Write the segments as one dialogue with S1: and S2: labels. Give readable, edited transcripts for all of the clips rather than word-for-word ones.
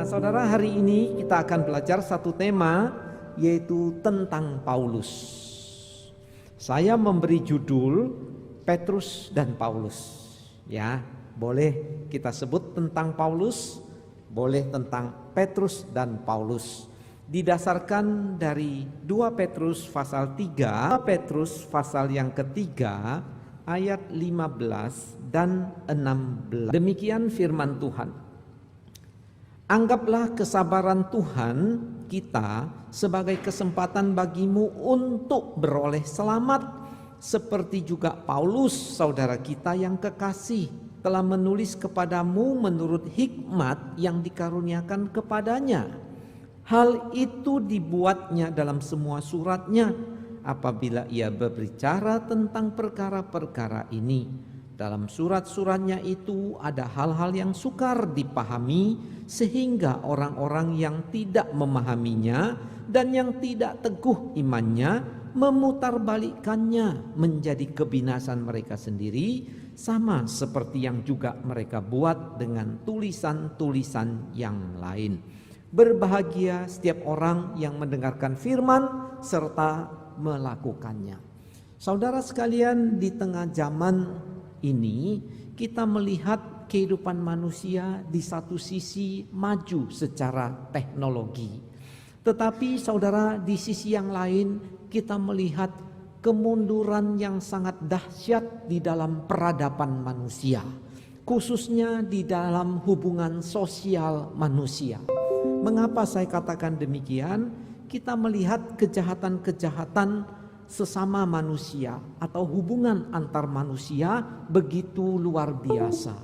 S1: Nah, saudara, hari ini kita akan belajar satu tema, yaitu tentang Paulus. Saya memberi judul Petrus dan Paulus. Ya, boleh kita sebut tentang Paulus, boleh tentang Petrus dan Paulus. Didasarkan dari 2 Petrus pasal 3, 2 Petrus pasal yang ketiga ayat 15 dan 16. Demikian firman Tuhan. Anggaplah kesabaran Tuhan kita sebagai kesempatan bagimu untuk beroleh selamat, seperti juga Paulus saudara kita yang kekasih telah menulis kepadamu menurut hikmat yang dikaruniakan kepadanya. Hal itu dibuatnya dalam semua suratnya apabila ia berbicara tentang perkara-perkara ini. Dalam surat-suratnya itu ada hal-hal yang sukar dipahami, sehingga orang-orang yang tidak memahaminya dan yang tidak teguh imannya memutarbalikkannya menjadi kebinasan mereka sendiri, sama seperti yang juga mereka buat dengan tulisan-tulisan yang lain. Berbahagia setiap orang yang mendengarkan firman serta melakukannya. Saudara sekalian, di tengah zaman ini kita melihat kehidupan manusia di satu sisi maju secara teknologi, tetapi saudara, di sisi yang lain kita melihat kemunduran yang sangat dahsyat di dalam peradaban manusia, khususnya di dalam hubungan sosial manusia. Mengapa saya katakan demikian? Kita melihat kejahatan-kejahatan sesama manusia atau hubungan antar manusia begitu luar biasa,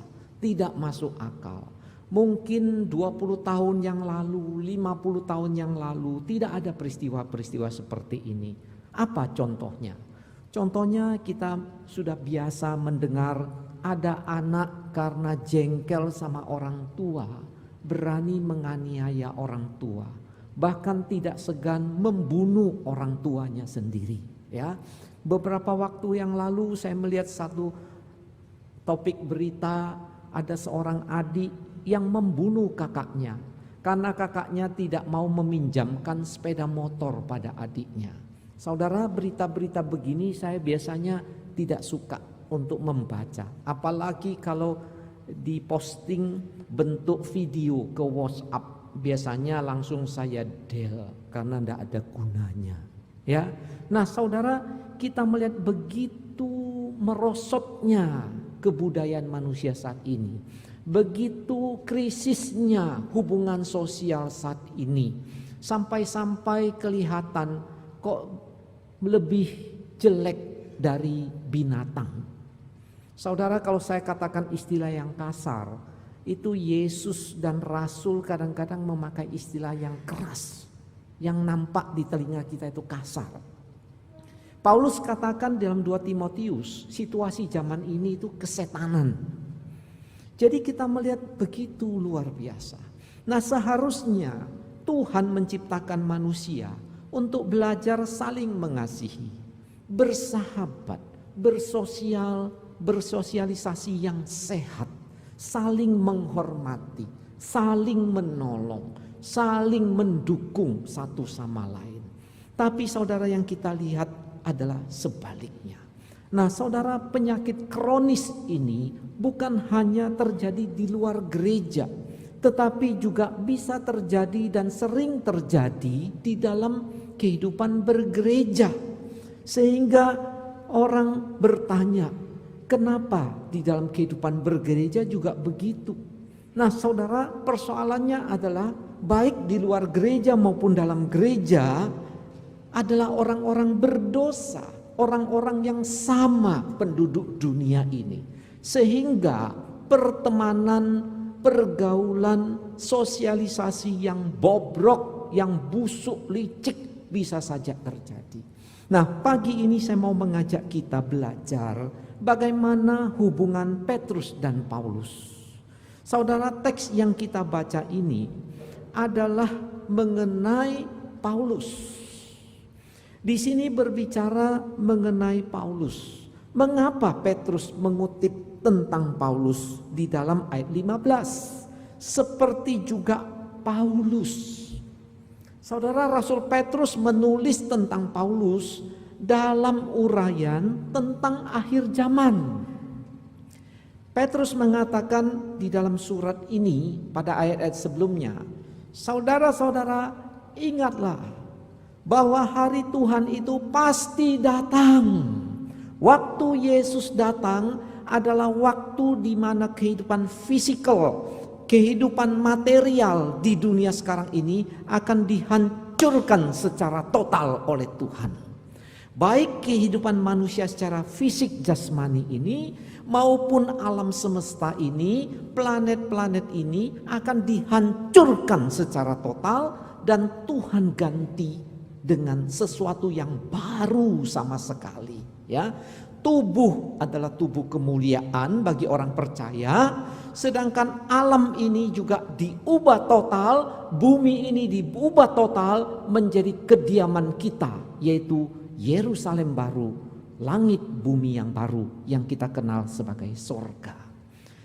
S1: tidak masuk akal. Mungkin 20 tahun yang lalu, 50 tahun yang lalu tidak ada peristiwa-peristiwa seperti ini. Apa contohnya? Contohnya kita sudah biasa mendengar ada anak karena jengkel sama orang tua berani menganiaya orang tua, bahkan tidak segan membunuh orang tuanya sendiri. Ya, beberapa waktu yang lalu saya melihat satu topik berita, ada seorang adik yang membunuh kakaknya karena kakaknya tidak mau meminjamkan sepeda motor pada adiknya. Saudara, berita-berita begini saya biasanya tidak suka untuk membaca, apalagi kalau diposting bentuk video ke WhatsApp. Biasanya langsung saya delete karena tidak ada gunanya. Ya, nah saudara, kita melihat begitu merosotnya kebudayaan manusia saat ini, begitu krisisnya hubungan sosial saat ini, sampai-sampai kelihatan kok lebih jelek dari binatang. Saudara, kalau saya katakan istilah yang kasar, itu Yesus dan Rasul kadang-kadang memakai istilah yang keras, yang nampak di telinga kita itu kasar. Paulus katakan dalam 2 Timotius, situasi zaman ini itu kesetanan. Jadi kita melihat begitu luar biasa. Nah, seharusnya Tuhan menciptakan manusia untuk belajar saling mengasihi, bersahabat, bersosialisasi yang sehat, saling menghormati, saling menolong, saling mendukung satu sama lain. Tapi saudara, yang kita lihat adalah sebaliknya. Nah saudara, penyakit kronis ini bukan hanya terjadi di luar gereja, tetapi juga bisa terjadi dan sering terjadi di dalam kehidupan bergereja. Sehingga orang bertanya, kenapa di dalam kehidupan bergereja juga begitu? Nah saudara, persoalannya adalah baik di luar gereja maupun dalam gereja adalah orang-orang berdosa, orang-orang yang sama penduduk dunia ini. Sehingga pertemanan, pergaulan, sosialisasi yang bobrok, yang busuk, licik bisa saja terjadi. Nah, pagi ini saya mau mengajak kita belajar bagaimana hubungan Petrus dan Paulus. Saudara, teks yang kita baca ini adalah mengenai Paulus. Di sini berbicara mengenai Paulus. Mengapa Petrus mengutip tentang Paulus di dalam ayat 15? Seperti juga Paulus. Saudara, Rasul Petrus menulis tentang Paulus dalam uraian tentang akhir zaman. Petrus mengatakan di dalam surat ini pada ayat-ayat sebelumnya, saudara-saudara, ingatlah bahwa hari Tuhan itu pasti datang. Waktu Yesus datang adalah waktu di mana kehidupan fisikal, kehidupan material di dunia sekarang ini akan dihancurkan secara total oleh Tuhan. Baik kehidupan manusia secara fisik jasmani ini maupun alam semesta ini, planet-planet ini akan dihancurkan secara total dan Tuhan ganti dengan sesuatu yang baru sama sekali, ya. Tubuh adalah tubuh kemuliaan bagi orang percaya, sedangkan alam ini juga diubah total, bumi ini diubah total menjadi kediaman kita, yaitu Yerusalem baru, langit bumi yang baru yang kita kenal sebagai sorga.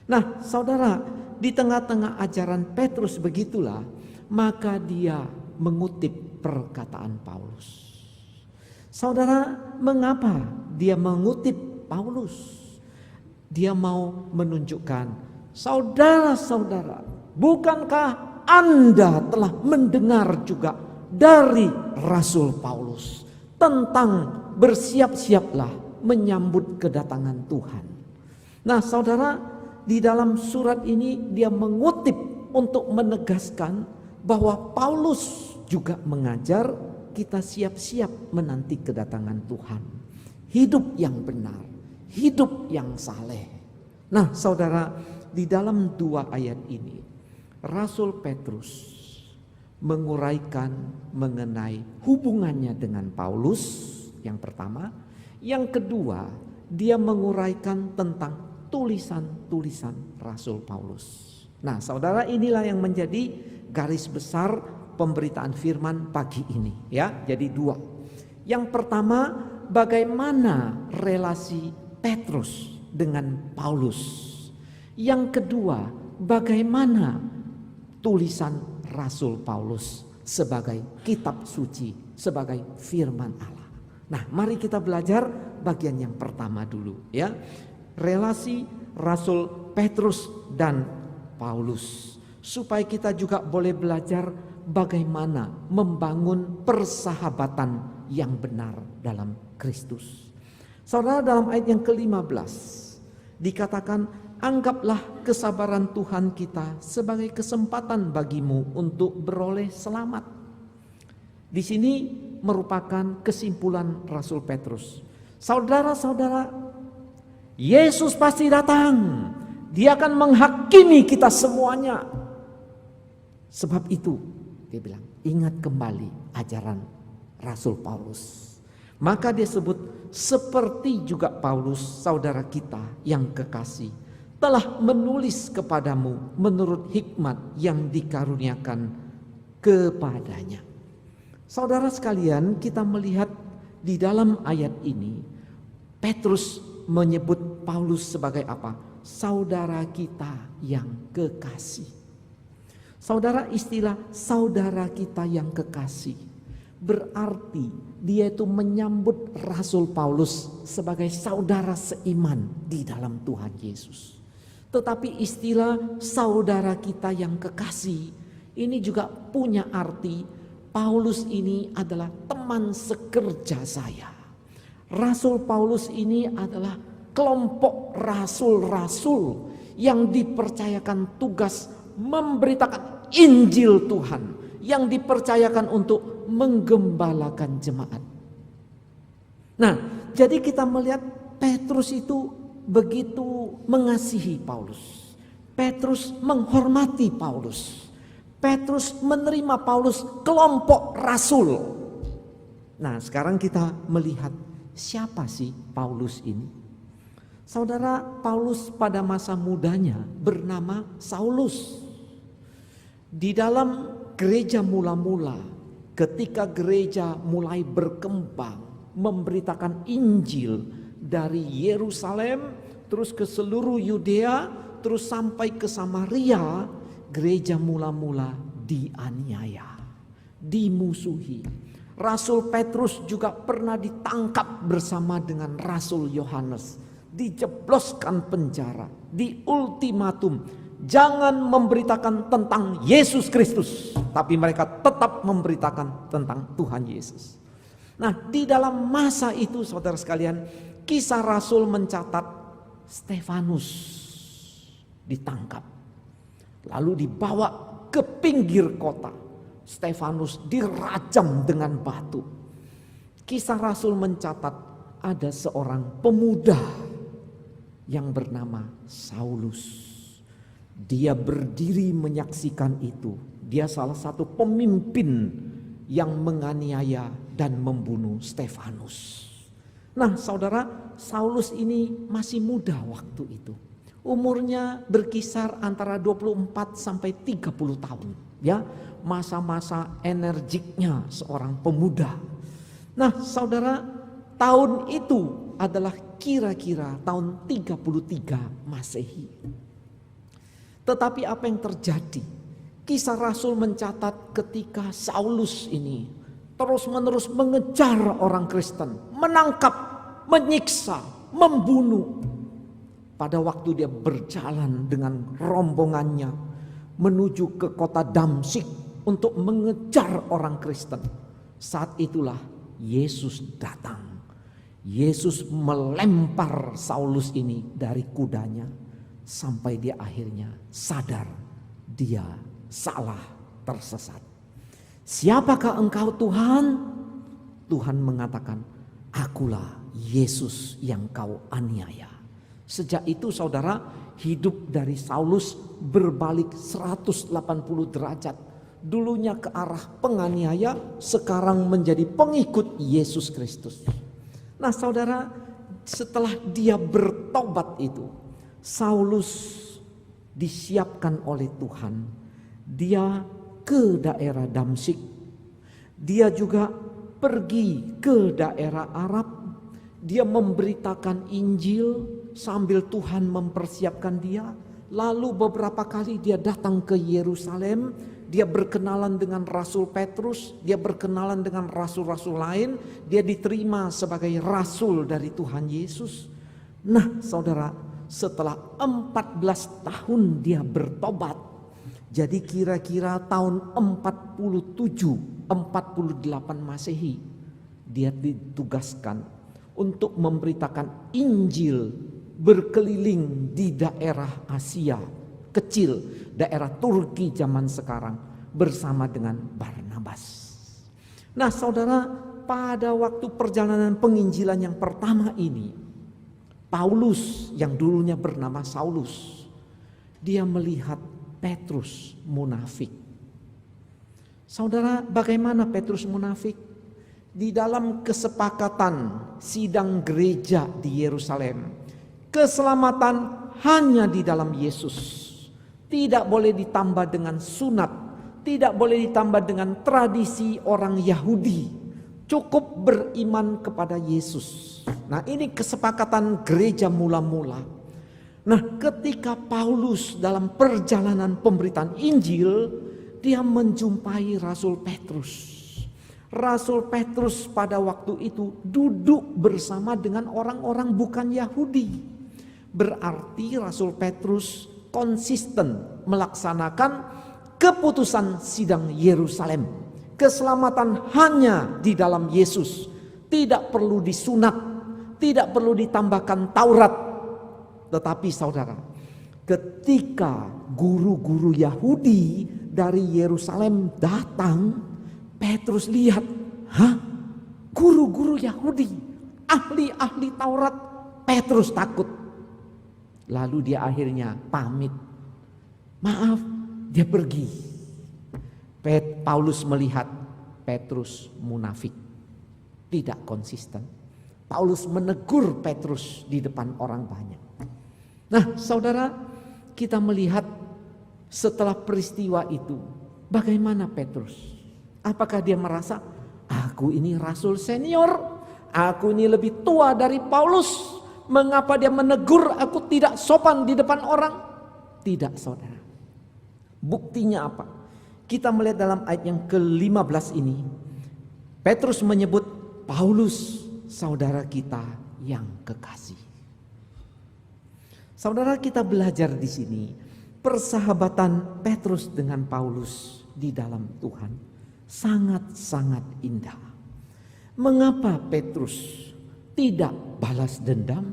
S1: Nah, saudara, di tengah-tengah ajaran Petrus begitulah, maka dia mengutip perkataan Paulus. Saudara, mengapa dia mengutip Paulus? Dia mau menunjukkan, saudara-saudara, bukankah Anda telah mendengar juga dari Rasul Paulus tentang bersiap-siaplah menyambut kedatangan Tuhan. Nah, saudara, di dalam surat ini dia mengutip untuk menegaskan bahwa Paulus juga mengajar kita siap-siap menanti kedatangan Tuhan. Hidup yang benar, hidup yang saleh. Nah, saudara, di dalam 2 ayat ini Rasul Petrus menguraikan mengenai hubungannya dengan Paulus yang pertama. Yang kedua, dia menguraikan tentang tulisan-tulisan Rasul Paulus. Nah, saudara, inilah yang menjadi garis besar pemberitaan firman pagi ini, ya. Jadi 2. Yang pertama, bagaimana relasi Petrus dengan Paulus. Yang kedua, bagaimana tulisan Rasul Paulus sebagai kitab suci, sebagai firman Allah. Nah, mari kita belajar bagian yang pertama dulu, ya. Relasi Rasul Petrus dan Paulus, supaya kita juga boleh belajar bagaimana membangun persahabatan yang benar dalam Kristus. Saudara, dalam ayat yang ke-15 dikatakan, anggaplah kesabaran Tuhan kita sebagai kesempatan bagimu untuk beroleh selamat. Di sini merupakan kesimpulan Rasul Petrus. Saudara-saudara, Yesus pasti datang. Dia akan menghakimi kita semuanya. Sebab itu, dia bilang, ingat kembali ajaran Rasul Paulus. Maka dia sebut, seperti juga Paulus saudara kita yang kekasih telah menulis kepadamu menurut hikmat yang dikaruniakan kepadanya. Saudara sekalian, kita melihat di dalam ayat ini Petrus menyebut Paulus sebagai apa? Saudara kita yang kekasih. Saudara, istilah saudara kita yang kekasih berarti dia itu menyambut Rasul Paulus sebagai saudara seiman di dalam Tuhan Yesus. Tetapi istilah saudara kita yang kekasih ini juga punya arti Paulus ini adalah teman sekerja saya. Rasul Paulus ini adalah kelompok rasul-rasul yang dipercayakan tugas memberitakan Injil Tuhan, yang dipercayakan untuk menggembalakan jemaat. Nah, jadi kita melihat Petrus itu begitu mengasihi Paulus. Petrus menghormati Paulus. Petrus menerima Paulus kelompok rasul. Nah, sekarang kita melihat siapa sih Paulus ini? Saudara, Paulus pada masa mudanya bernama Saulus. Di dalam gereja mula-mula, ketika gereja mulai berkembang, memberitakan Injil dari Yerusalem, terus ke seluruh Yudea, terus sampai ke Samaria, gereja mula-mula dianiaya, dimusuhi. Rasul Petrus juga pernah ditangkap bersama dengan Rasul Yohanes, dijebloskan penjara, diultimatum, jangan memberitakan tentang Yesus Kristus, tapi mereka tetap memberitakan tentang Tuhan Yesus. Nah, di dalam masa itu saudara sekalian, Kisah Rasul mencatat Stefanus ditangkap, lalu dibawa ke pinggir kota. Stefanus dirajam dengan batu. Kisah Rasul mencatat ada seorang pemuda yang bernama Saulus. Dia berdiri menyaksikan itu. Dia salah satu pemimpin yang menganiaya dan membunuh Stefanus. Nah, saudara, Saulus ini masih muda waktu itu. Umurnya berkisar antara 24 sampai 30 tahun, ya. Masa-masa energiknya seorang pemuda. Nah, saudara, tahun itu adalah kira-kira tahun 33 Masehi. Tetapi apa yang terjadi? Kisah Rasul mencatat ketika Saulus ini terus-menerus mengejar orang Kristen, menangkap, menyiksa, membunuh. Pada waktu dia berjalan dengan rombongannya menuju ke kota Damsyik untuk mengejar orang Kristen, saat itulah Yesus datang. Yesus melempar Saulus ini dari kudanya sampai dia akhirnya sadar dia salah, tersesat. Siapakah engkau Tuhan? Tuhan mengatakan, akulah Yesus yang kau aniaya. Sejak itu saudara, hidup dari Saulus berbalik 180 derajat. Dulunya ke arah penganiaya, sekarang menjadi pengikut Yesus Kristus. Nah saudara, setelah dia bertobat itu, Saulus disiapkan oleh Tuhan. Dia ke daerah Damsyik. Dia juga pergi ke daerah Arab. Dia memberitakan Injil sambil Tuhan mempersiapkan dia. Lalu beberapa kali dia datang ke Yerusalem. Dia berkenalan dengan Rasul Petrus, dia berkenalan dengan rasul-rasul lain, dia diterima sebagai rasul dari Tuhan Yesus. Nah saudara, setelah 14 tahun dia bertobat, jadi kira-kira tahun 47-48 Masehi, dia ditugaskan untuk memberitakan Injil berkeliling di daerah Asia kecil, daerah Turki zaman sekarang bersama dengan Barnabas. Nah saudara, pada waktu perjalanan penginjilan yang pertama ini, Paulus yang dulunya bernama Saulus, dia melihat Petrus munafik. Saudara, bagaimana Petrus munafik? Di dalam kesepakatan sidang gereja di Yerusalem, keselamatan hanya di dalam Yesus. Tidak boleh ditambah dengan sunat, tidak boleh ditambah dengan tradisi orang Yahudi. Cukup beriman kepada Yesus. Nah, ini kesepakatan gereja mula-mula. Nah, ketika Paulus dalam perjalanan pemberitaan Injil, dia menjumpai Rasul Petrus. Rasul Petrus pada waktu itu duduk bersama dengan orang-orang bukan Yahudi. Berarti Rasul Petrus konsisten melaksanakan keputusan sidang Yerusalem. Keselamatan hanya di dalam Yesus. Tidak perlu disunat, tidak perlu ditambahkan Taurat. Tetapi saudara, ketika guru-guru Yahudi dari Yerusalem datang, Petrus lihat, guru-guru Yahudi, ahli-ahli Taurat. Petrus takut. Lalu dia akhirnya pamit. Maaf, dia pergi. Paulus melihat Petrus munafik, tidak konsisten. Paulus menegur Petrus di depan orang banyak. Nah saudara, kita melihat setelah peristiwa itu, bagaimana Petrus? Apakah dia merasa, aku ini rasul senior, aku ini lebih tua dari Paulus, mengapa dia menegur aku tidak sopan di depan orang? Tidak saudara. Buktinya apa? kita melihat dalam ayat yang ke-15 ini, Petrus menyebut Paulus saudara kita yang kekasih. Saudara, kita belajar di sini persahabatan Petrus dengan Paulus di dalam Tuhan sangat-sangat indah. Mengapa Petrus tidak balas dendam?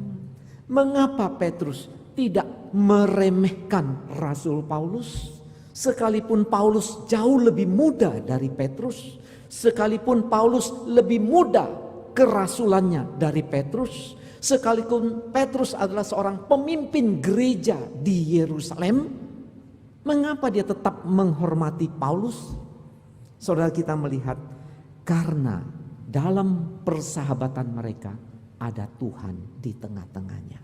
S1: Mengapa Petrus tidak meremehkan Rasul Paulus? Sekalipun Paulus jauh lebih muda dari Petrus, sekalipun Paulus lebih muda kerasulannya dari Petrus, sekalipun Petrus adalah seorang pemimpin gereja di Yerusalem, mengapa dia tetap menghormati Paulus? Saudara, kita melihat karena dalam persahabatan mereka ada Tuhan di tengah-tengahnya.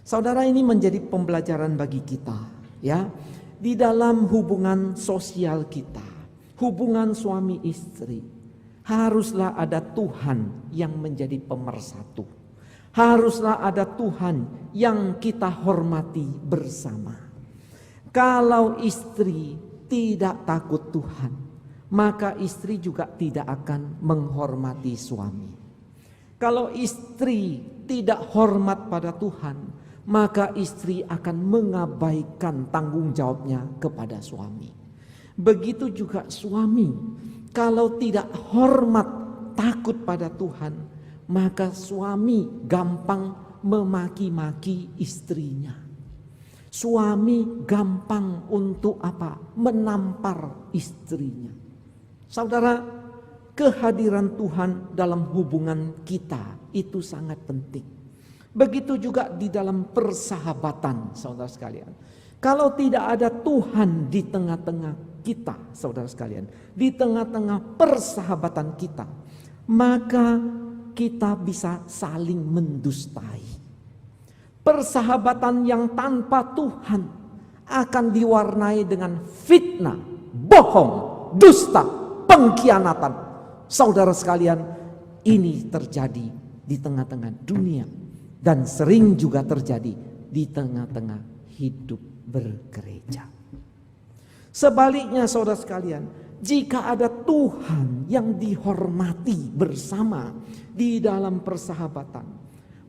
S1: Saudara, ini menjadi pembelajaran bagi kita, ya, di dalam hubungan sosial kita, hubungan suami istri, haruslah ada Tuhan yang menjadi pemersatu. Haruslah ada Tuhan yang kita hormati bersama. Kalau istri tidak takut Tuhan, maka istri juga tidak akan menghormati suami. Kalau istri tidak hormat pada Tuhan, maka istri akan mengabaikan tanggung jawabnya kepada suami. Begitu juga suami, kalau tidak hormat takut pada Tuhan, maka suami gampang memaki-maki istrinya. Suami gampang untuk apa? Menampar istrinya. Saudara, kehadiran Tuhan dalam hubungan kita itu sangat penting. Begitu juga di dalam persahabatan, saudara sekalian. Kalau tidak ada Tuhan di tengah-tengah kita, saudara sekalian, di tengah-tengah persahabatan kita, maka kita bisa saling mendustai. Persahabatan yang tanpa Tuhan akan diwarnai dengan fitnah, bohong, dusta, pengkhianatan. Saudara sekalian, ini terjadi di tengah-tengah dunia dan sering juga terjadi di tengah-tengah hidup bergereja. Sebaliknya, saudara sekalian, jika ada Tuhan yang dihormati bersama di dalam persahabatan,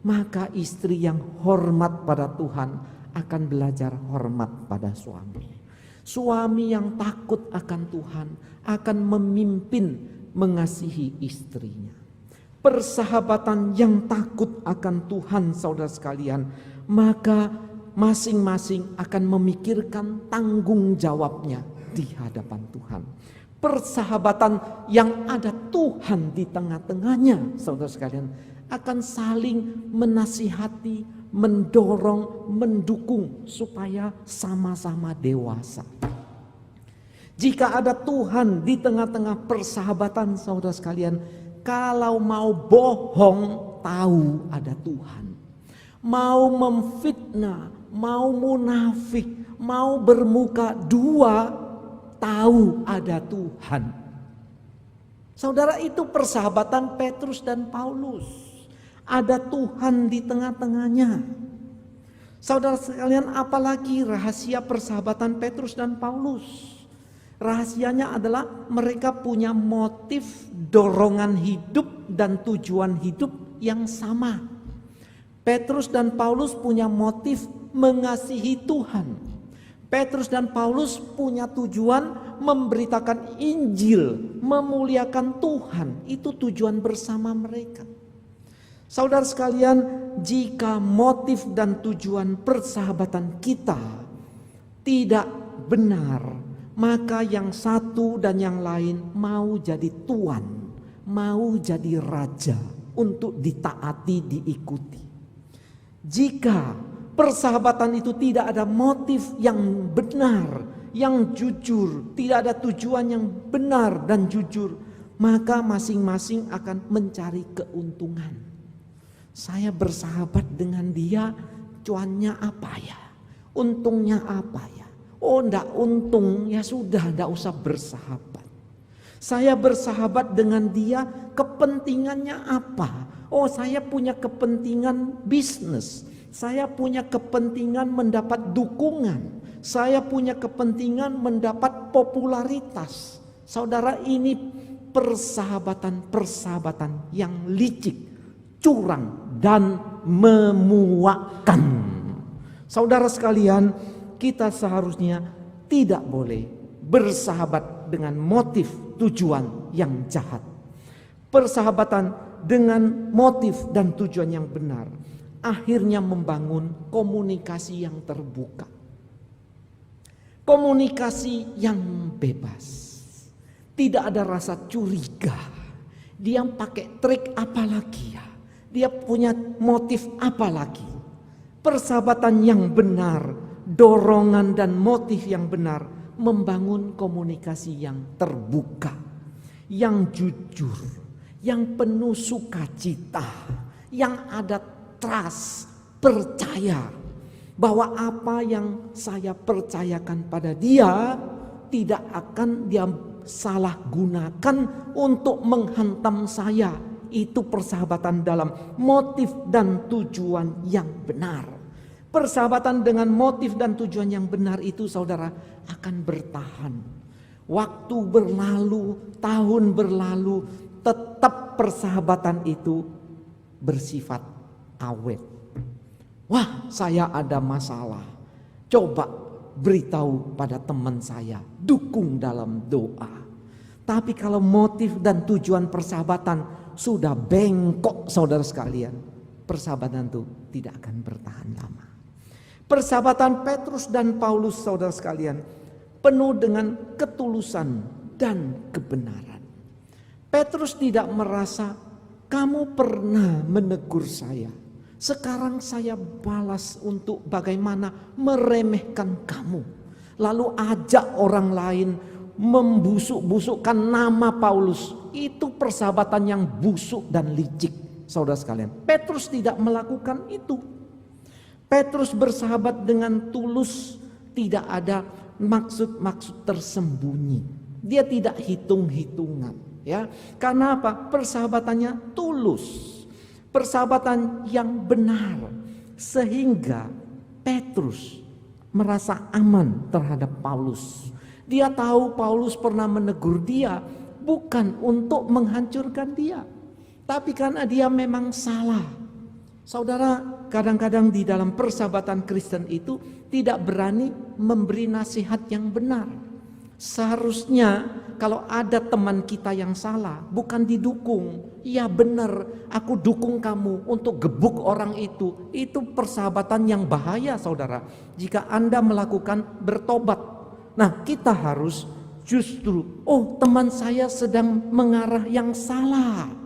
S1: maka istri yang hormat pada Tuhan akan belajar hormat pada suami. Suami yang takut akan Tuhan akan memimpin mengasihi istrinya. Persahabatan yang takut akan Tuhan, saudara sekalian, maka masing-masing akan memikirkan tanggung jawabnya di hadapan Tuhan. Persahabatan yang ada Tuhan di tengah-tengahnya, saudara sekalian, akan saling menasihati, mendorong, mendukung supaya sama-sama dewasa. Jika ada Tuhan di tengah-tengah persahabatan, saudara sekalian, kalau mau bohong, tahu ada Tuhan. Mau memfitnah, mau munafik, mau bermuka dua, tahu ada Tuhan. Saudara, itu persahabatan Petrus dan Paulus. Ada Tuhan di tengah-tengahnya. Saudara sekalian, apalagi rahasia persahabatan Petrus dan Paulus? Rahasianya adalah mereka punya motif dorongan hidup dan tujuan hidup yang sama. Petrus dan Paulus punya motif mengasihi Tuhan. Petrus dan Paulus punya tujuan memberitakan Injil, memuliakan Tuhan. Itu tujuan bersama mereka. Saudara sekalian, jika motif dan tujuan persahabatan kita tidak benar, maka yang satu dan yang lain mau jadi tuan, mau jadi raja untuk ditaati, diikuti. Jika persahabatan itu tidak ada motif yang benar, yang jujur, tidak ada tujuan yang benar dan jujur, maka masing-masing akan mencari keuntungan. Saya bersahabat dengan dia, cuannya apa ya? Untungnya apa ya? Oh, enggak untung, ya sudah, enggak usah bersahabat. Saya bersahabat dengan dia, kepentingannya apa? Oh, saya punya kepentingan bisnis. Saya punya kepentingan mendapat dukungan. Saya punya kepentingan mendapat popularitas. Saudara, ini persahabatan yang licik, curang, dan memuakkan. Saudara sekalian, kita seharusnya tidak boleh bersahabat dengan motif tujuan yang jahat. Persahabatan dengan motif dan tujuan yang benar akhirnya membangun komunikasi yang terbuka, komunikasi yang bebas. Tidak ada rasa curiga. Dia pakai trik apa lagi ya? Dia punya motif apa lagi? Persahabatan yang benar, dorongan dan motif yang benar membangun komunikasi yang terbuka, yang jujur, yang penuh sukacita, yang ada trust, percaya bahwa apa yang saya percayakan pada dia tidak akan dia salah gunakan untuk menghantam saya. Itu persahabatan dalam motif dan tujuan yang benar. Persahabatan dengan motif dan tujuan yang benar itu, saudara, akan bertahan. Waktu berlalu, tahun berlalu, tetap persahabatan itu bersifat awet. Wah, saya ada masalah. Coba beritahu pada teman saya, dukung dalam doa. Tapi kalau motif dan tujuan persahabatan sudah bengkok, saudara sekalian, persahabatan itu tidak akan bertahan lama. Persahabatan Petrus dan Paulus, saudara sekalian, penuh dengan ketulusan dan kebenaran. Petrus tidak merasa, kamu pernah menegur saya, sekarang saya balas untuk bagaimana meremehkan kamu. Lalu ajak orang lain membusuk-busukkan nama Paulus. Itu persahabatan yang busuk dan licik, saudara sekalian. Petrus tidak melakukan itu. Petrus bersahabat dengan tulus, tidak ada maksud-maksud tersembunyi. Dia tidak hitung-hitungan, ya. Karena apa? Persahabatannya tulus. Persahabatan yang benar, sehingga Petrus merasa aman terhadap Paulus. Dia tahu Paulus pernah menegur dia bukan untuk menghancurkan dia, tapi karena dia memang salah. Saudara, kadang-kadang di dalam persahabatan Kristen itu tidak berani memberi nasihat yang benar. Seharusnya kalau ada teman kita yang salah, bukan didukung. Ya benar, aku dukung kamu untuk gebuk orang itu. Itu persahabatan yang bahaya, saudara. Jika Anda melakukan bertobat. Nah, kita harus justru, oh teman saya sedang mengarah yang salah.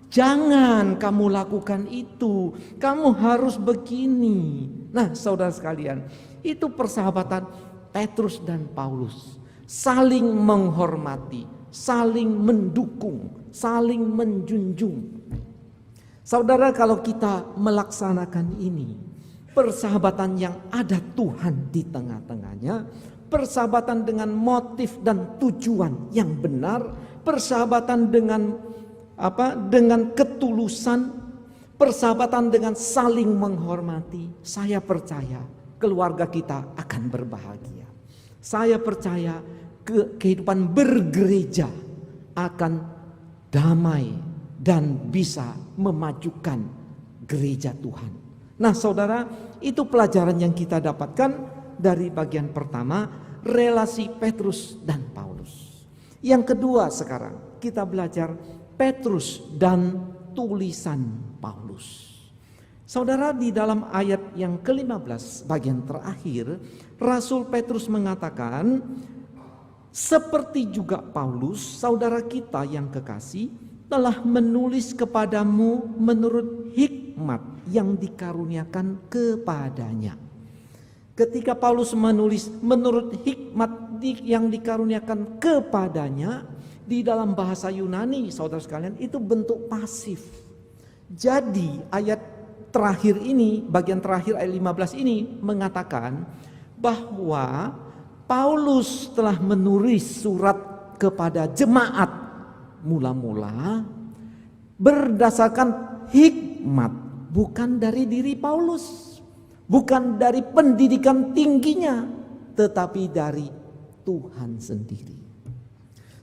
S1: Jangan kamu lakukan itu. Kamu harus begini. Nah, saudara sekalian, itu persahabatan Petrus dan Paulus. Saling menghormati, saling mendukung, saling menjunjung. Saudara, kalau kita melaksanakan ini, persahabatan yang ada Tuhan di tengah-tengahnya, persahabatan dengan motif dan tujuan yang benar, persahabatan dengan dengan ketulusan, persahabatan dengan saling menghormati, saya percaya keluarga kita akan berbahagia. Saya percaya kehidupan bergereja akan damai dan bisa memajukan gereja Tuhan. Nah, saudara, itu pelajaran yang kita dapatkan dari bagian pertama, relasi Petrus dan Paulus. Yang kedua, sekarang kita belajar Petrus dan tulisan Paulus. Saudara, di dalam ayat yang ke-15 bagian terakhir, Rasul Petrus mengatakan, seperti juga Paulus, saudara kita yang kekasih, telah menulis kepadamu menurut hikmat yang dikaruniakan kepadanya. Ketika Paulus menulis menurut hikmat yang dikaruniakan kepadanya, di dalam bahasa Yunani, saudara sekalian, itu bentuk pasif. Jadi ayat terakhir ini, bagian terakhir ayat 15 ini mengatakan bahwa Paulus telah menulis surat kepada jemaat mula-mula berdasarkan hikmat, bukan dari diri Paulus, bukan dari pendidikan tingginya, tetapi dari Tuhan sendiri.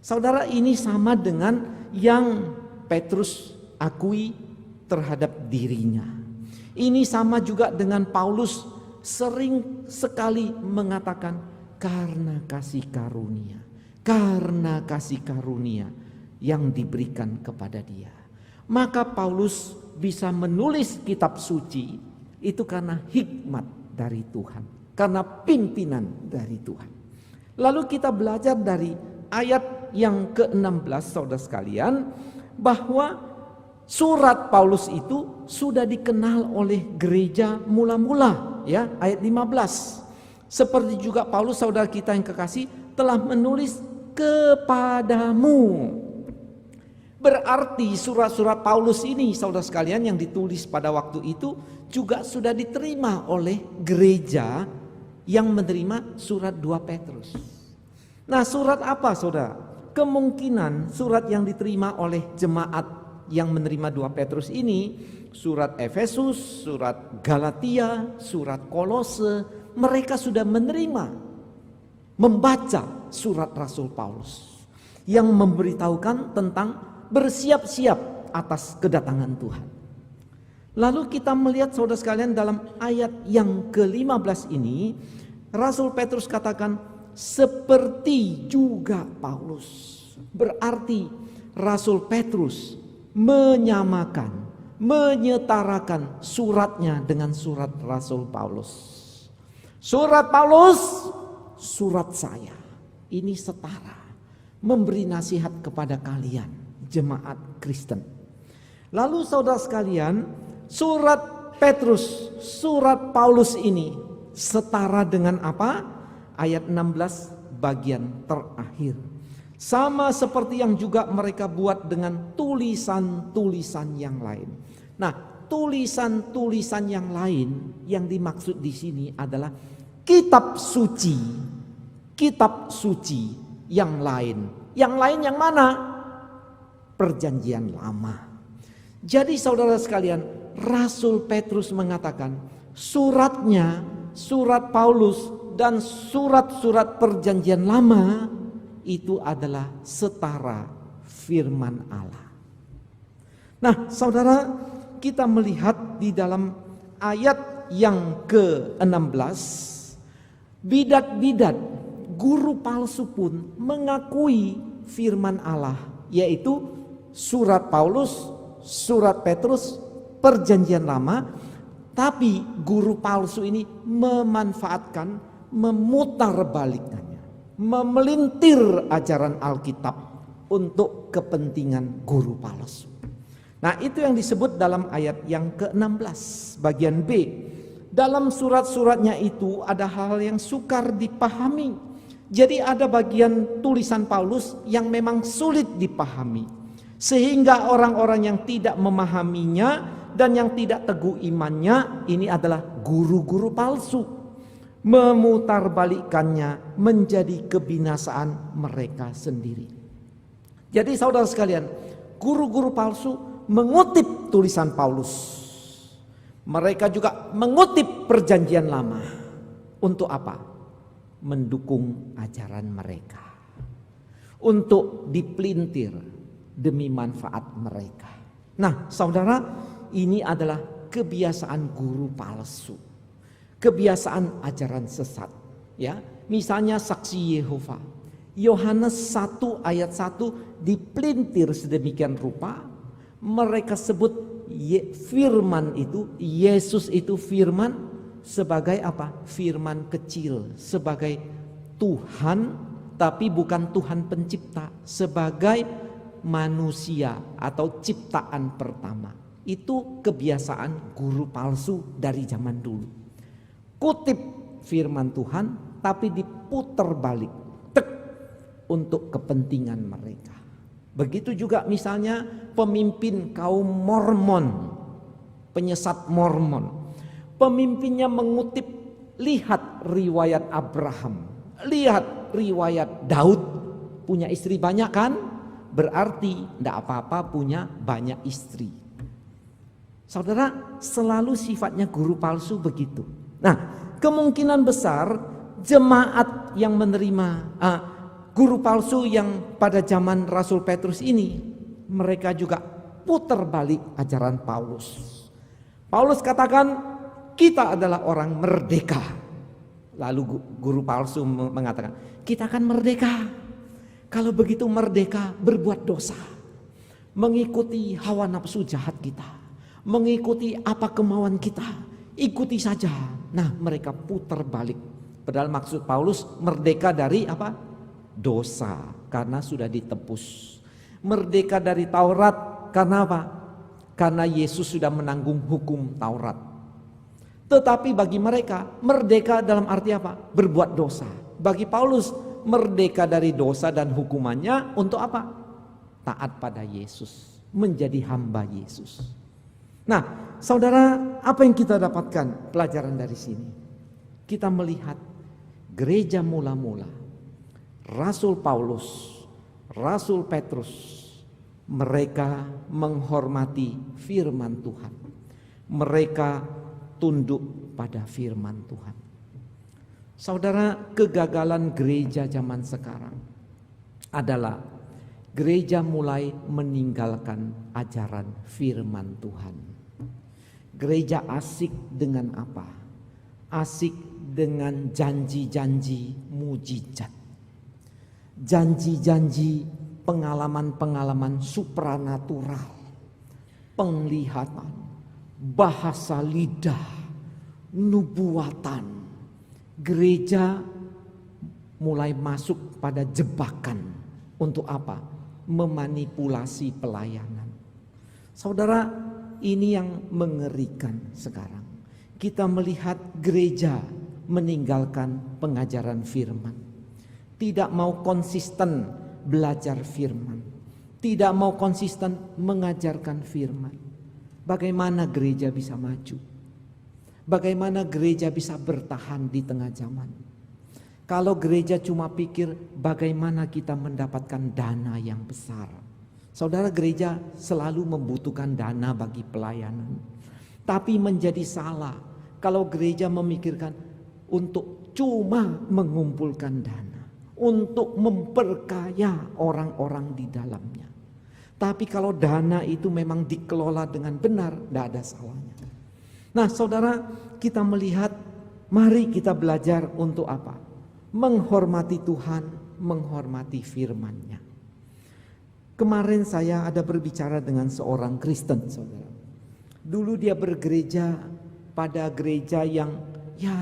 S1: Saudara, ini sama dengan yang Petrus akui terhadap dirinya. Ini sama juga dengan Paulus sering sekali mengatakan karena kasih karunia. Karena kasih karunia yang diberikan kepada dia. Maka Paulus bisa menulis kitab suci itu karena hikmat dari Tuhan. Karena pimpinan dari Tuhan. Lalu kita belajar dari ayat yang ke-16 saudara sekalian, bahwa surat Paulus itu sudah dikenal oleh gereja mula-mula, ya, ayat 15. Seperti juga Paulus saudara kita yang kekasih telah menulis kepadamu. Berarti surat-surat Paulus ini saudara sekalian yang ditulis pada waktu itu juga sudah diterima oleh gereja yang menerima surat 2 Petrus. Nah, surat apa saudara? Kemungkinan surat yang diterima oleh jemaat yang menerima 2 Petrus ini, surat Efesus, surat Galatia, surat Kolose, mereka sudah menerima, membaca surat Rasul Paulus yang memberitahukan tentang bersiap-siap atas kedatangan Tuhan. Lalu kita melihat saudara sekalian dalam ayat yang ke-15 ini, Rasul Petrus katakan seperti juga Paulus. Berarti Rasul Petrus menyamakan, menyetarakan suratnya dengan surat Rasul Paulus. Surat Paulus, surat saya. Ini setara, memberi nasihat kepada kalian, jemaat Kristen. Lalu saudara sekalian, surat Petrus, surat Paulus ini setara dengan apa? Ayat 16 bagian terakhir. Sama seperti yang juga mereka buat dengan tulisan-tulisan yang lain. Nah, tulisan-tulisan yang lain yang dimaksud di sini adalah kitab suci. Kitab suci yang lain. Yang lain yang mana? Perjanjian lama. Jadi saudara sekalian, Rasul Petrus mengatakan suratnya, surat Paulus dan surat-surat perjanjian lama itu adalah setara firman Allah. Nah saudara, kita melihat di dalam ayat yang ke-16, bidat-bidat guru palsu pun mengakui firman Allah, yaitu surat Paulus, surat Petrus, perjanjian lama. Tapi guru palsu ini memanfaatkan, memutarbalikkannya, memelintir ajaran Alkitab untuk kepentingan guru palsu. Nah, itu yang disebut dalam ayat yang ke-16 bagian B. Dalam surat-suratnya itu ada hal yang sukar dipahami. Jadi ada bagian tulisan Paulus yang memang sulit dipahami, sehingga orang-orang yang tidak memahaminya dan yang tidak teguh imannya, ini adalah guru-guru palsu, memutarbalikkannya menjadi kebinasaan mereka sendiri. Jadi saudara sekalian, guru-guru palsu mengutip tulisan Paulus. Mereka juga mengutip perjanjian lama. Untuk apa? Mendukung ajaran mereka. Untuk dipelintir demi manfaat mereka. Nah saudara, ini adalah kebiasaan guru palsu, kebiasaan ajaran sesat. Ya, misalnya saksi Yehova, Yohanes 1 ayat 1 dipelintir sedemikian rupa, mereka sebut firman itu, Yesus itu firman sebagai apa? Firman kecil, sebagai Tuhan, tapi bukan Tuhan pencipta, sebagai manusia atau ciptaan pertama. Itu kebiasaan guru palsu dari zaman dulu. Kutip firman Tuhan tapi diputar balik untuk kepentingan mereka. Begitu juga misalnya pemimpin kaum Mormon, penyesat Mormon. Pemimpinnya mengutip, lihat riwayat Abraham, lihat riwayat Daud, punya istri banyak kan? Berarti tidak apa-apa punya banyak istri. Saudara, selalu sifatnya guru palsu begitu. Nah, kemungkinan besar jemaat yang menerima guru palsu yang pada zaman Rasul Petrus ini, mereka juga putar balik ajaran Paulus. Paulus katakan kita adalah orang merdeka. Lalu guru palsu mengatakan kita akan merdeka. Kalau begitu merdeka berbuat dosa, mengikuti hawa nafsu jahat kita, mengikuti apa kemauan kita, ikuti saja. Nah, mereka putar balik. Padahal maksud Paulus merdeka dari apa? Dosa, karena sudah ditebus. Merdeka dari Taurat karena apa? Karena Yesus sudah menanggung hukum Taurat. Tetapi bagi mereka merdeka dalam arti apa? Berbuat dosa. Bagi Paulus merdeka dari dosa dan hukumannya untuk apa? Taat pada Yesus, menjadi hamba Yesus. Nah, saudara, apa yang kita dapatkan pelajaran dari sini? Kita melihat gereja mula-mula, Rasul Paulus, Rasul Petrus, mereka menghormati firman Tuhan. Mereka tunduk pada firman Tuhan. Saudara, kegagalan gereja zaman sekarang adalah gereja mulai meninggalkan ajaran firman Tuhan. Gereja asik dengan apa? Asik dengan janji-janji mujizat. Janji-janji pengalaman-pengalaman supranatural. Penglihatan, bahasa lidah, nubuatan. Gereja mulai masuk pada jebakan untuk apa? Memanipulasi pelayanan. Saudara, ini yang mengerikan sekarang. Kita melihat gereja meninggalkan pengajaran firman. Tidak mau konsisten belajar firman. Tidak mau konsisten mengajarkan firman. Bagaimana gereja bisa maju? Bagaimana gereja bisa bertahan di tengah zaman? Kalau gereja cuma pikir bagaimana kita mendapatkan dana yang besar. Saudara, gereja selalu membutuhkan dana bagi pelayanan. Tapi menjadi salah kalau gereja memikirkan untuk cuma mengumpulkan dana, untuk memperkaya orang-orang di dalamnya. Tapi kalau dana itu memang dikelola dengan benar, tidak ada salahnya. Nah, saudara, kita melihat, mari kita belajar untuk apa? Menghormati Tuhan, menghormati firman-Nya. Kemarin saya ada berbicara dengan seorang Kristen, saudara. Dulu dia bergereja pada gereja yang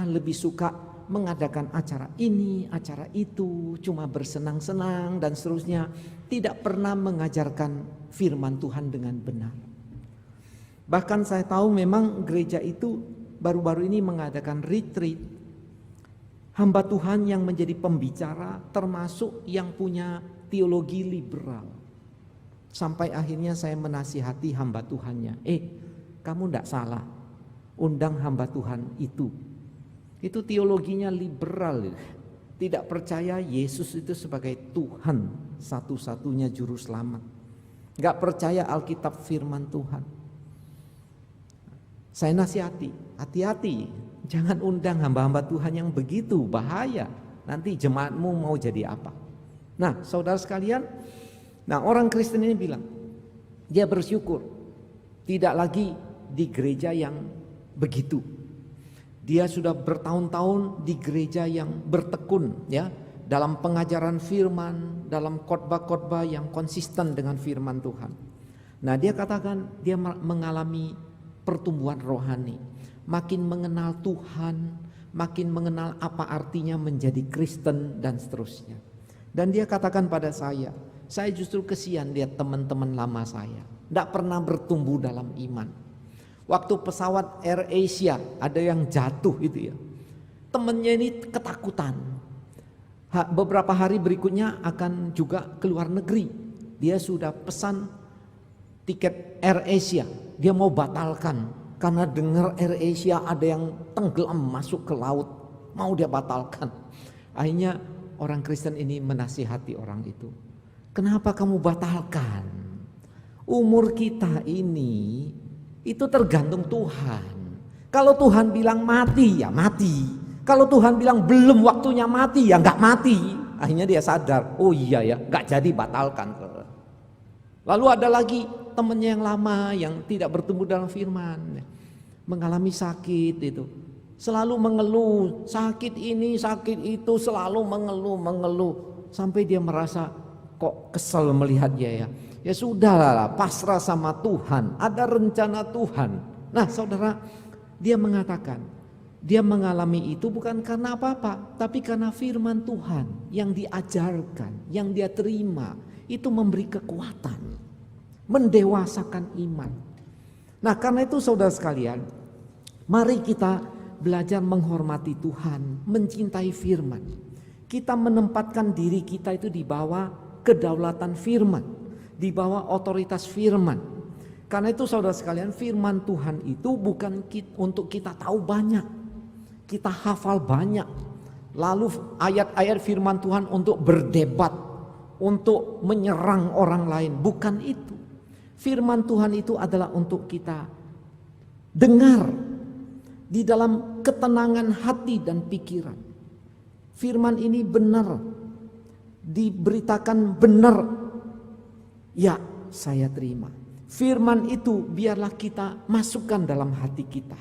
S1: lebih suka mengadakan acara ini, acara itu, cuma bersenang-senang dan seterusnya. Tidak pernah mengajarkan firman Tuhan dengan benar. Bahkan saya tahu memang gereja itu baru-baru ini mengadakan retreat. Hamba Tuhan yang menjadi pembicara termasuk yang punya teologi liberal. Sampai akhirnya saya menasihati hamba Tuhannya. Kamu tidak salah, undang hamba Tuhan itu. Itu teologinya liberal. Tidak percaya Yesus itu sebagai Tuhan satu-satunya juru selamat. Gak percaya Alkitab firman Tuhan. Saya nasihati, hati-hati, jangan undang hamba-hamba Tuhan yang begitu, bahaya. Nanti jemaatmu mau jadi apa? Nah, saudara sekalian, orang Kristen ini bilang, dia bersyukur tidak lagi di gereja yang begitu. Dia sudah bertahun-tahun di gereja yang bertekun, ya, dalam pengajaran firman, dalam khotbah-khotbah yang konsisten dengan firman Tuhan. Nah, dia katakan dia mengalami pertumbuhan rohani, makin mengenal Tuhan, makin mengenal apa artinya menjadi Kristen dan seterusnya. Dan dia katakan pada saya justru kesian lihat teman-teman lama saya, tidak pernah bertumbuh dalam iman. Waktu pesawat AirAsia ada yang jatuh itu ya, temennya ini ketakutan. Beberapa hari berikutnya akan juga ke luar negeri, dia sudah pesan tiket AirAsia. Dia mau batalkan karena dengar AirAsia ada yang tenggelam masuk ke laut, mau dia batalkan. Akhirnya orang Kristen ini menasihati orang itu. Kenapa kamu batalkan? Umur kita ini itu tergantung Tuhan. Kalau Tuhan bilang mati ya mati. Kalau Tuhan bilang belum waktunya mati, ya nggak mati. Akhirnya dia sadar, oh iya ya, nggak jadi, batalkan. Lalu ada lagi temannya yang lama yang tidak bertumbuh dalam firman, mengalami sakit itu, selalu mengeluh, sakit ini, sakit itu, selalu mengeluh, sampai dia merasa kok kesel melihat dia ya. Ya sudahlah, pasrah sama Tuhan, ada rencana Tuhan. Nah saudara, dia mengatakan, dia mengalami itu bukan karena apa-apa, tapi karena firman Tuhan yang diajarkan, yang dia terima, itu memberi kekuatan, mendewasakan iman. Nah karena itu saudara sekalian, mari kita belajar menghormati Tuhan, mencintai firman. Kita menempatkan diri kita itu di bawah kedaulatan firman, di bawah otoritas firman. Karena itu saudara sekalian, firman Tuhan itu bukan untuk kita tahu banyak, kita hafal banyak, lalu ayat-ayat firman Tuhan untuk berdebat, untuk menyerang orang lain. Bukan itu. Firman Tuhan itu adalah untuk kita dengar di dalam ketenangan hati dan pikiran. Firman ini benar, diberitakan benar, ya saya terima. Firman itu biarlah kita masukkan dalam hati kita.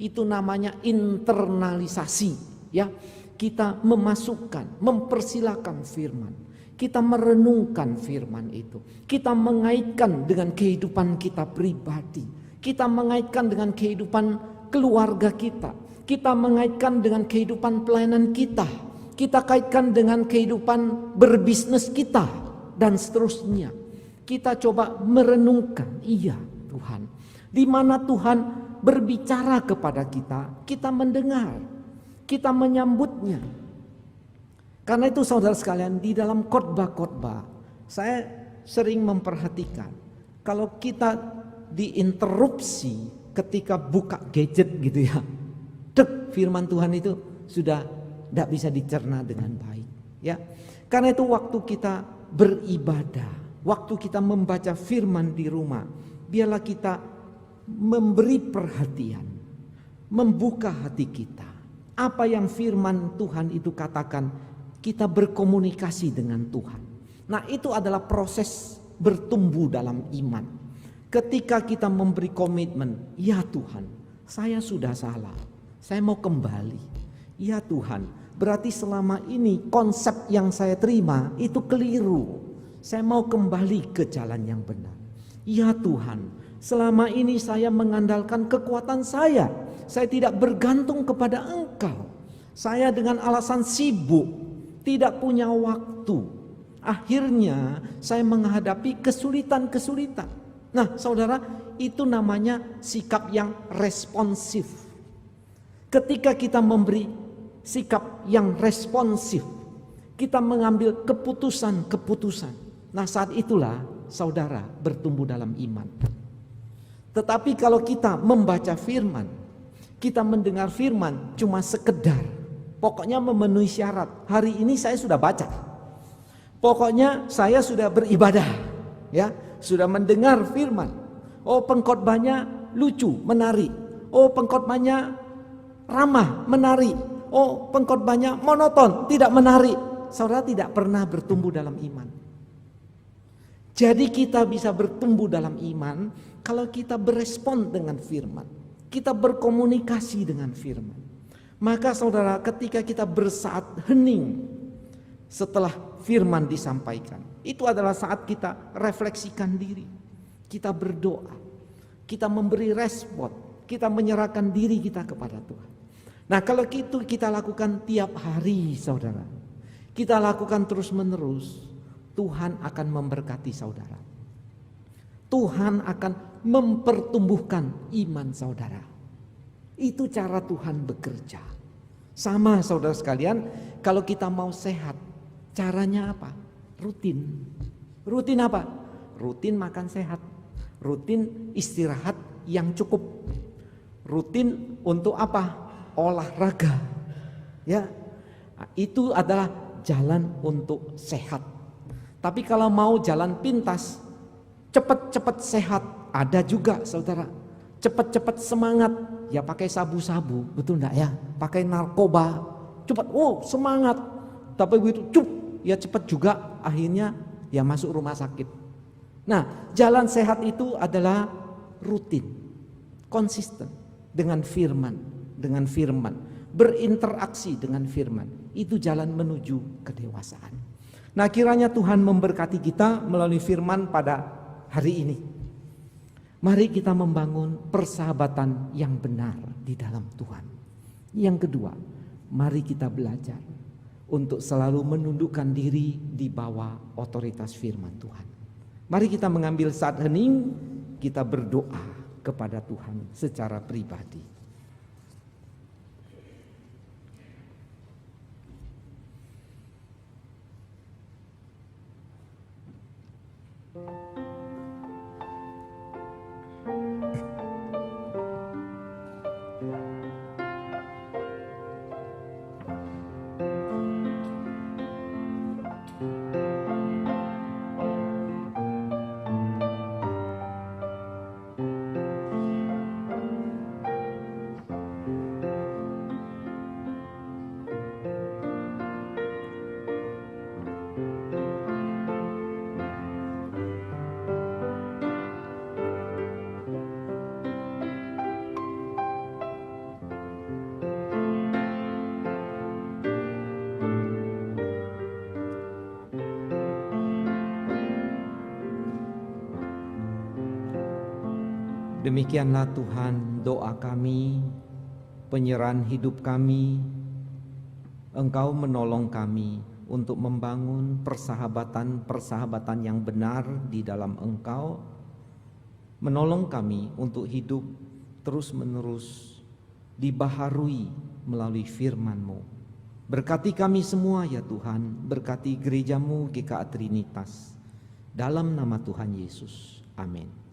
S1: Itu namanya internalisasi, ya. Kita memasukkan, mempersilakan firman. Kita merenungkan firman itu. Kita mengaitkan dengan kehidupan kita pribadi. Kita mengaitkan dengan kehidupan keluarga kita. Kita mengaitkan dengan kehidupan pelayanan kita. Kita kaitkan dengan kehidupan berbisnis kita dan seterusnya. Kita coba merenungkan, iya Tuhan, di mana Tuhan berbicara kepada kita, kita mendengar, kita menyambutnya. Karena itu saudara sekalian, di dalam khotbah-khotbah saya sering memperhatikan, kalau kita diinterupsi ketika buka gadget gitu ya, firman Tuhan itu sudah tidak bisa dicerna dengan baik, ya. Karena itu waktu kita beribadah, waktu kita membaca firman di rumah, biarlah kita memberi perhatian, membuka hati kita. Apa yang firman Tuhan itu katakan, kita berkomunikasi dengan Tuhan. Nah itu adalah proses bertumbuh dalam iman. Ketika kita memberi komitmen, ya Tuhan, saya sudah salah, saya mau kembali. Ya Tuhan, berarti selama ini konsep yang saya terima itu keliru. Saya mau kembali ke jalan yang benar. Ya Tuhan, selama ini saya mengandalkan kekuatan saya. Saya tidak bergantung kepada Engkau. Saya dengan alasan sibuk, tidak punya waktu. Akhirnya saya menghadapi kesulitan-kesulitan. Nah saudara, itu namanya sikap yang responsif. Ketika kita memberi sikap yang responsif, kita mengambil keputusan-keputusan. Nah saat itulah saudara bertumbuh dalam iman. Tetapi kalau kita membaca firman, kita mendengar firman cuma sekedar, pokoknya memenuhi syarat. Hari ini saya sudah baca, pokoknya saya sudah beribadah, ya, sudah mendengar firman. Oh pengkhotbahnya lucu, menarik. Oh pengkhotbahnya ramah, menarik. Oh pengkhotbahnya monoton, tidak menarik. Saudara tidak pernah bertumbuh dalam iman. Jadi kita bisa bertumbuh dalam iman kalau kita berespon dengan firman. Kita berkomunikasi dengan firman. Maka saudara, ketika kita bersaat hening setelah firman disampaikan, itu adalah saat kita refleksikan diri. Kita berdoa, kita memberi respon, kita menyerahkan diri kita kepada Tuhan. Nah kalau itu kita lakukan tiap hari saudara, kita lakukan terus menerus, Tuhan akan memberkati saudara. Tuhan akan mempertumbuhkan iman saudara. Itu cara Tuhan bekerja. Sama saudara sekalian, kalau kita mau sehat, caranya apa? Rutin. Rutin apa? Rutin makan sehat. Rutin istirahat yang cukup. Rutin untuk apa? Olahraga. Ya. Nah, itu adalah jalan untuk sehat. Tapi kalau mau jalan pintas, cepat-cepat sehat, ada juga saudara. Cepat-cepat semangat, ya pakai sabu-sabu, betul enggak ya? Pakai narkoba, cepat, semangat. Tapi begitu ya cepat juga akhirnya ya masuk rumah sakit. Nah, jalan sehat itu adalah rutin, konsisten dengan firman, berinteraksi dengan firman. Itu jalan menuju kedewasaan. Nah, kiranya Tuhan memberkati kita melalui firman pada hari ini. Mari kita membangun persahabatan yang benar di dalam Tuhan. Yang kedua, mari kita belajar untuk selalu menundukkan diri di bawah otoritas firman Tuhan. Mari kita mengambil saat hening, kita berdoa kepada Tuhan secara pribadi. Demikianlah Tuhan doa kami, penyerahan hidup kami. Engkau menolong kami untuk membangun persahabatan yang benar di dalam Engkau. Menolong kami untuk hidup terus-menerus dibaharui melalui firman-Mu. Berkati kami semua ya Tuhan, berkati gereja-Mu GKA Trinitas. Dalam nama Tuhan Yesus, amin.